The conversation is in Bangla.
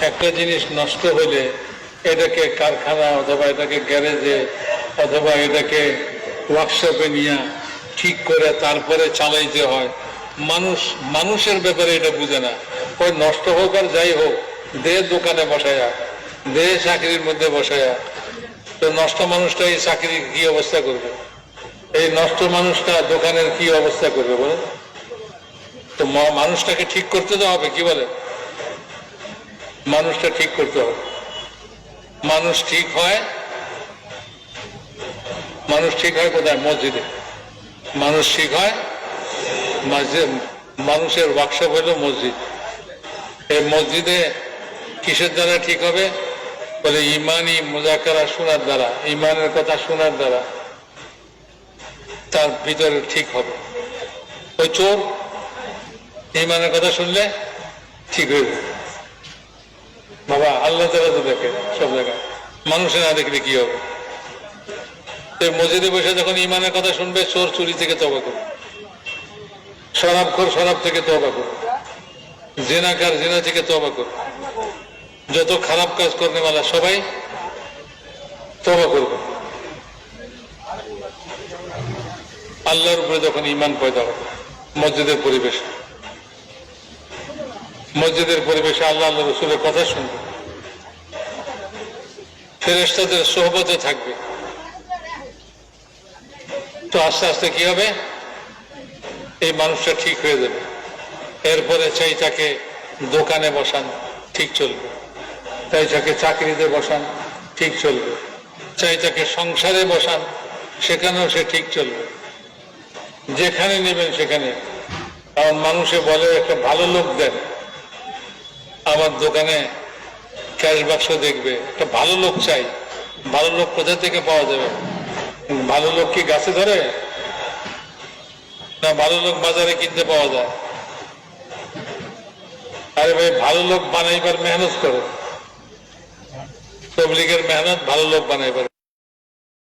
একটা জিনিস নষ্ট হলে এটাকে কারখানা অথবা এটাকে গ্যারেজে অথবা এটাকে ওয়ার্কশপে নিয়ে ঠিক করে তারপরে চালাইতে হয়। মানুষের ব্যাপারে এটা বুঝে না। ওই নষ্ট হোক আর যাই হোক, দে দোকানে বসায়া, দে চাকরির মধ্যে বসায়া। তো নষ্ট মানুষটা এই চাকরি কি অবস্থা করবে? এই নষ্ট মানুষটা দোকানের কি অবস্থা করবে বলে? তো মানুষটাকে ঠিক করতে তো হবে, কি বলে? মানুষটা ঠিক করতে হবে। মানুষ ঠিক হয় কোথায়? মসজিদে। মানুষ ঠিক হয় মানুষের ওয়ার্কশপ হলো মসজিদ। এই মসজিদে কিসের দ্বারা ঠিক হবে বলে? ইমানি মুজাকারা শোনার দ্বারা, ইমানের কথা শোনার দ্বারা তার ভিতরে ঠিক হবে। ওই চোর ইমানের কথা শুনলে ঠিক হয়ে যাবে। বাবা আল্লাহ তাআলা তো দেখে সব জায়গায়, মানুষে না দেখলে কি হবে? মসজিদে বসে যখন ইমানের কথা শুনবে, চোর চুরি থেকে তওবা করবে, শরাবখোর শরাব থেকে তওবা করবে, জিনাকার জিনা থেকে তওবা করবে, যত খারাপ কাজ করনে वाला সবাই তওবা করবে। আল্লাহর উপরে যখন ঈমান পয়দা হবে, মসজিদের পরিবেশে আল্লাহ আল্লাহ রাসূলের কথা শুনবে, ফেরেশতাদের সোহবতে থাকবে। তো আস্তে আস্তে কি হবে? এই মানুষটা ঠিক হয়ে যাবে। এরপরে চাই তাকে দোকানে বসান, ঠিক চলবে। চাই তাকে চাকরিতে বসান, ঠিক চলবে। চাই তাকে সংসারে বসান, সেখানেও সে ঠিক চলবে। যেখানে নেবেন সেখানে। কারণ মানুষে বলে একটা ভালো লোক দেন, আমার দোকানে ক্যাশ বাক্স দেখবে, একটা ভালো লোক চাই। ভালো লোক কোথা থেকে পাওয়া যাবে? ভালো লোক কি গাছে ধরে? না ভালো লোক বাজারে কিনতে পাওয়া যায়? আরে ভাই, ভালো লোক বানাইবার মেহনত করো। তবলিগের মেহনত ভালো লোক বানাইবার।